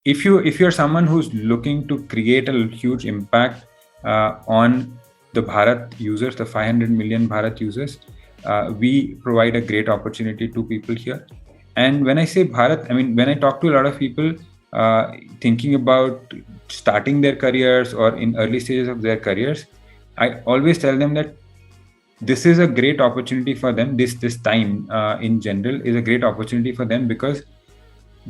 if you're someone who's looking to create a huge impact on the Bharat users, the 500 million Bharat users, we provide a great opportunity to people here. And when I say Bharat, I mean, when I talk to a lot of people thinking about starting their careers or in early stages of their careers, I always tell them that this is a great opportunity for them. This time in general is a great opportunity for them, because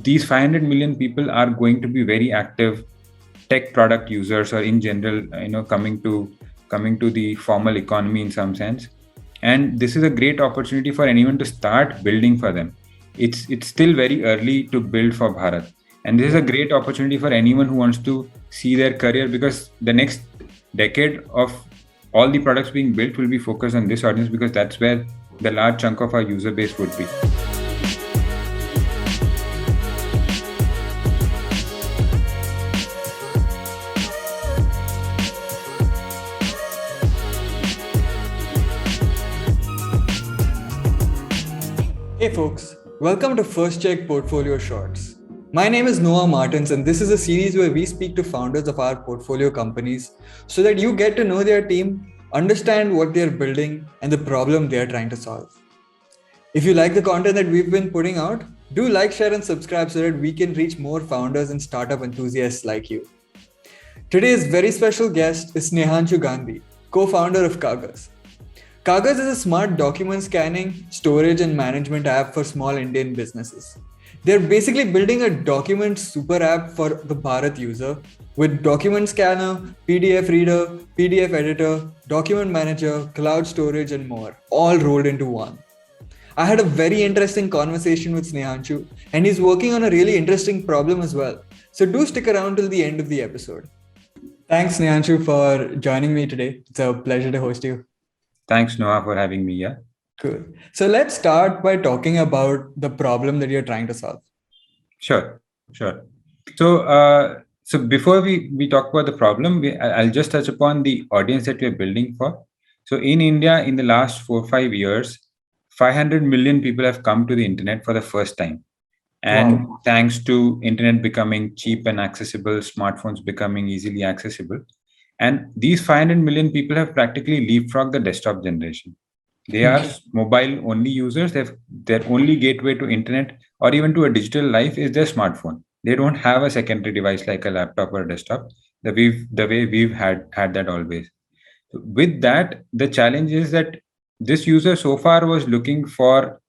these 500 million people are going to be very active tech product users, or in general, coming to the formal economy in some sense. And this is a great opportunity for anyone to start building for them. It's still very early to build for Bharat, and this is a great opportunity for anyone who wants to see their career, because the next decade of all the products being built will be focused on this audience, because that's where the large chunk of our user base would be. Hey folks, welcome to First Check Portfolio Shorts. My name is Noah Martins, and this is a series where we speak to founders of our portfolio companies so that you get to know their team, understand what they're building, and the problem they're trying to solve. If you like the content that we've been putting out, do like, share, and subscribe so that we can reach more founders and startup enthusiasts like you. Today's very special guest is Snehanshu Gandhi, co-founder of Kagaz. Kagaz is a smart document scanning, storage, and management app for small Indian businesses. They're basically building a document super app for the Bharat user with document scanner, PDF reader, PDF editor, document manager, cloud storage, and more, all rolled into one. I had a very interesting conversation with Snehanshu, and he's working on a really interesting problem as well. So do stick around till the end of the episode. Thanks, Snehanshu, for joining me today. It's a pleasure to host you. Thanks, Noah, for having me here. Cool. So let's start by talking about the problem that you're trying to solve. Sure. So before we talk about the problem, I'll just touch upon the audience that we're building for. So in India, in the last 4-5 years, 500 million people have come to the internet for the first time. And thanks to internet becoming cheap and accessible, smartphones becoming easily accessible, and these 500 million people have practically leapfrogged the desktop generation. They are mobile only users. Their only gateway to internet or even to a digital life is their smartphone. They don't have a secondary device like a laptop or a desktop, the way we've had that always. With that, the challenge is that this user so far was looking at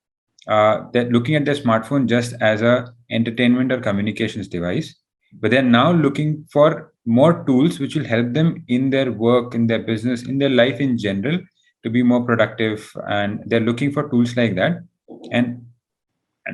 their smartphone just as a entertainment or communications device, but they're now looking for more tools which will help them in their work, in their business, in their life in general, to be more productive. And they're looking for tools like that. And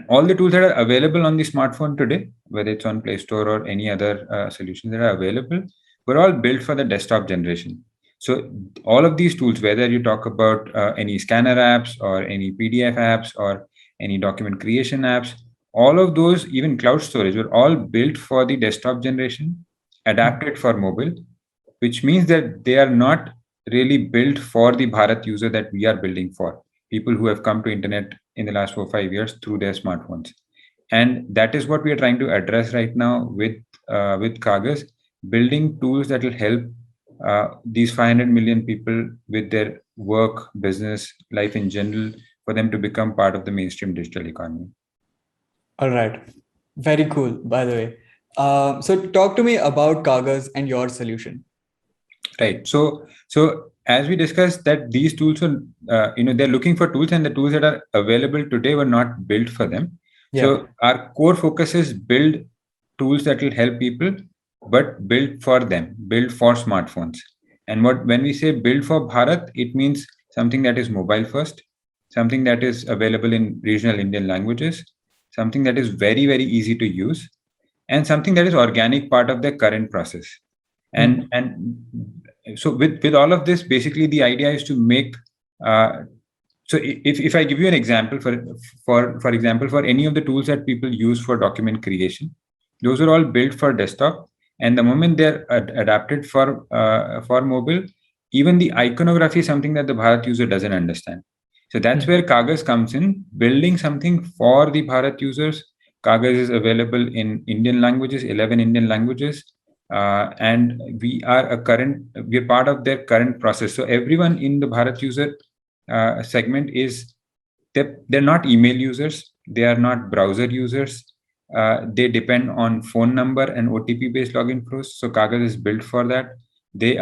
all the tools that are available on the smartphone today, whether it's on Play Store or any other solutions that are available, were all built for the desktop generation. So all of these tools, whether you talk about any scanner apps or any PDF apps or any document creation apps, all of those, even cloud storage, were all built for the desktop generation, adapted for mobile, which means that they are not really built for the Bharat user that we are building for, people who have come to internet in the last 4-5 years through their smartphones. And that is what we are trying to address right now with Kagaz, building tools that will help these 500 million people with their work, business, life in general, for them to become part of the mainstream digital economy. All right. Very cool, by the way. So talk to me about Kagaz and your solution. Right. So as we discussed, that these tools are, they're looking for tools, and the tools that are available today were not built for them. Yeah. So our core focus is build tools that will help people, but build for them, build for smartphones. And when we say build for Bharat, it means something that is mobile first, something that is available in regional Indian languages, something that is very, very easy to use, and something that is organic part of the current process. And so with all of this, basically the idea is to make so if I give you an example, for example, for any of the tools that people use for document creation, those are all built for desktop, and the moment they're adapted for mobile, even the iconography is something that the Bharat user doesn't understand. So that's where Kagaz comes in, building something for the Bharat users Kaagaz is available in Indian languages, 11 Indian languages, and we're part of their current process. So everyone in the Bharat user segment they're not email users, they are not browser users. They depend on phone number and OTP based login flows. So Kaagaz is built for that. They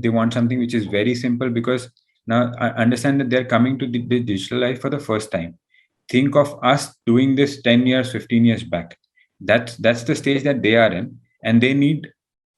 want something which is very simple, because now I understand that they're coming to the digital life for the first time. Think of us doing this 10 years, 15 years back. That's the stage that they are in, and they need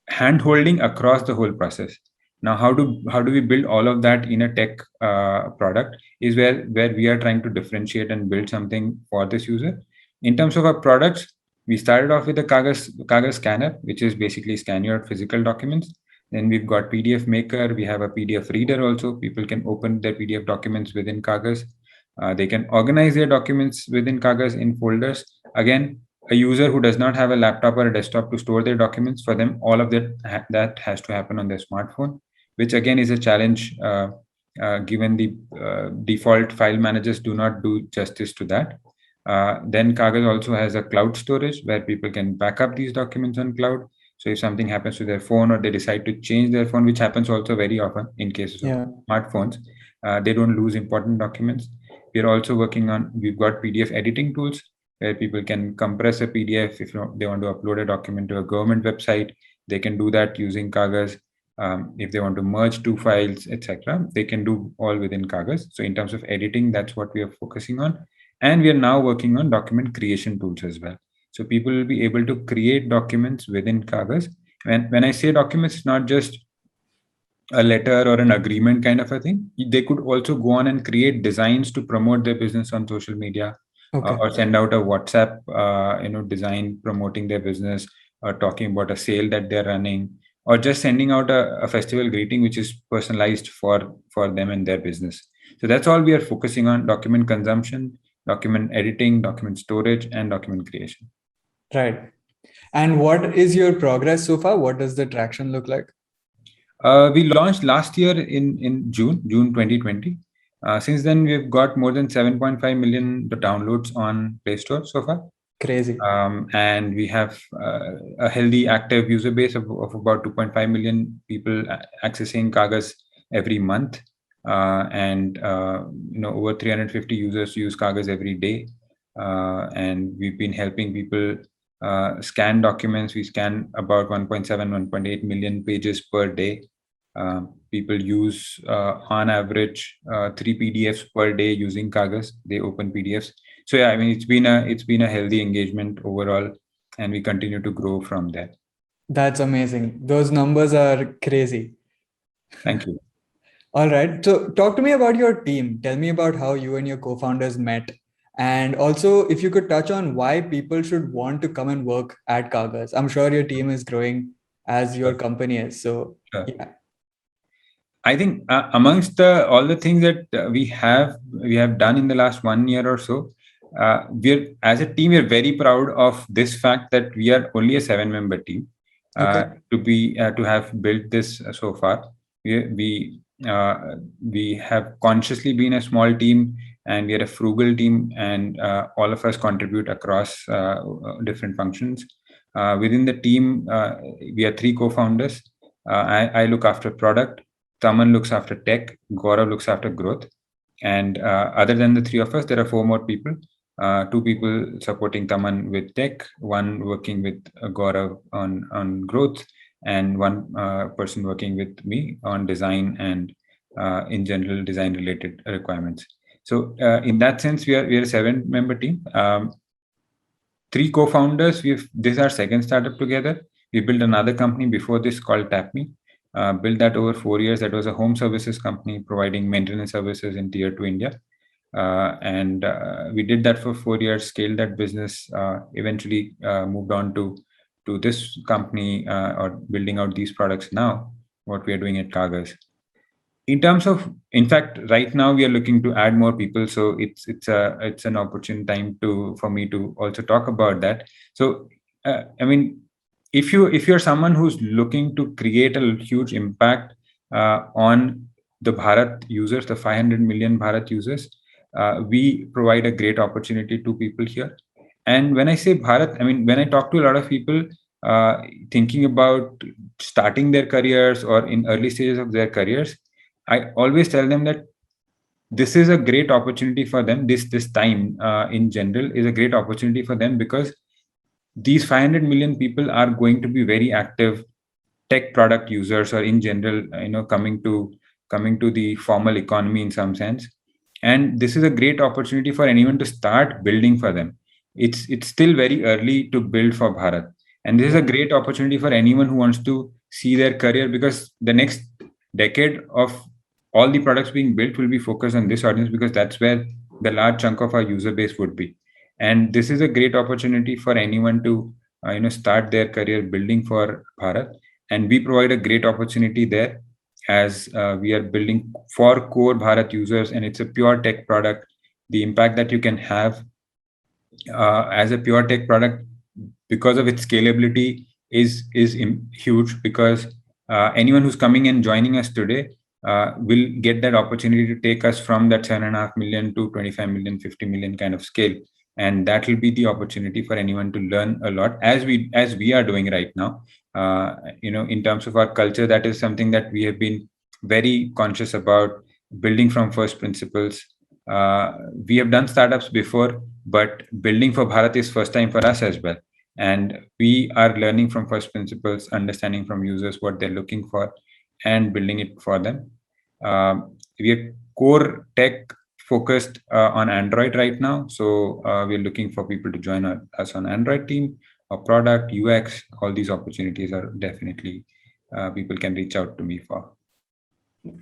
hand holding across the whole process. Now how do we build all of that in a tech product is where we are trying to differentiate and build something for this user. In terms of our products, we started off with the Kaagaz scanner, which is basically scan your physical documents. Then we've got PDF maker, we have a PDF reader also. People can open their PDF documents within Kaagaz. They can organize their documents within Kaagaz in folders. Again, a user who does not have a laptop or a desktop to store their documents, for them all of that has to happen on their smartphone, which again is a challenge, given the default file managers do not do justice to that. Then Kaagaz also has a cloud storage where people can back up these documents on cloud. So if something happens to their phone, or they decide to change their phone, which happens also very often in cases of smartphones, they don't lose important documents. We're also we've got PDF editing tools where people can compress a PDF. If they want to upload a document to a government website, they can do that using Kaagaz. If they want to merge two files, etc., they can do all within Kaagaz. So in terms of editing, that's what we are focusing on. And we are now working on document creation tools as well. So people will be able to create documents within Kaagaz. When I say documents, it's not just a letter or an agreement kind of a thing. They could also go on and create designs to promote their business on social media, or send out a WhatsApp, design promoting their business, or talking about a sale that they're running, or just sending out a festival greeting which is personalized for them and their business. So that's all we are focusing on: document consumption, document editing, document storage, and document creation. Right. And what is your progress so far? What does the traction look like? We launched last year in June 2020. Since then, we've got more than 7.5 million downloads on Play Store so far. Crazy. And we have a healthy active user base of about 2.5 million people accessing Kaagaz every month. And over 350 users use Kaagaz every day. And we've been helping people scan documents. We scan about 1.7, 1.8 million pages per day. People use on average 3 PDFs per day using Kaagaz. They open PDFs. So yeah, I mean, it's been a healthy engagement overall, and we continue to grow from there. That's amazing. Those numbers are crazy. Thank you. All right. So talk to me about your team. Tell me about how you and your co-founders met. And also, if you could touch on why people should want to come and work at Kaagaz. I'm sure your team is growing as your company is. So yeah. I think amongst all the things that we have done in the last 1 year or so, as a team, we're very proud of this fact that we are only a 7-member team. To have built this so far. We have consciously been a small team, and we are a frugal team, and all of us contribute across different functions. Within the team, we are 3 co-founders. I look after product, Taman looks after tech, Gaurav looks after growth. And other than the 3 of us, there are 4 more people. 2 people supporting Taman with tech, 1 working with Gaurav on growth, and 1 person working with me on design and in general design related requirements. So in that sense, we are a 7-member team. 3 co-founders. This is our second startup together. We built another company before this called TapMe. Built that over 4 years. That was a home services company providing maintenance services in Tier 2 India. And we did that for 4 years, scaled that business, eventually moved on to this company, or building out these products now, what we are doing at Kaagaz. In fact, right now we are looking to add more people. So it's an opportune time for me to also talk about that. So, I mean, if you're someone who's looking to create a huge impact on the Bharat users, the 500 million Bharat users, we provide a great opportunity to people here. And when I say Bharat, I mean, when I talk to a lot of people thinking about starting their careers or in early stages of their careers, I always tell them that this is a great opportunity for them. This time in general is a great opportunity for them, because these 500 million people are going to be very active tech product users, or in general, coming to the formal economy in some sense. And this is a great opportunity for anyone to start building for them. It's still very early to build for Bharat, and this is a Yeah. great opportunity for anyone who wants to see their career, because the next decade of all the products being built will be focused on this audience, because that's where the large chunk of our user base would be. And this is a great opportunity for anyone to start their career building for Bharat. And we provide a great opportunity there, as we are building for core Bharat users, and it's a pure tech product. The impact that you can have as a pure tech product, because of its scalability, is huge, because anyone who's coming and joining us today will get that opportunity to take us from that 7.5 million to 25 million, 50 million kind of scale. And that will be the opportunity for anyone to learn a lot, as we are doing right now. In terms of our culture, that is something that we have been very conscious about, building from first principles. We have done startups before, but building for Bharat is first time for us as well. And we are learning from first principles, understanding from users what they're looking for, and building it for them. We are core tech focused on Android right now. So we're looking for people to join us on Android team, or product, UX. All these opportunities are definitely people can reach out to me for.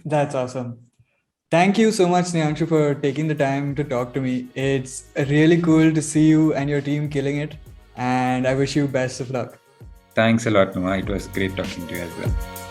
That's awesome. Thank you so much, Nehanshu, for taking the time to talk to me. It's really cool to see you and your team killing it, and I wish you best of luck. Thanks a lot, Noah. It was great talking to you as well.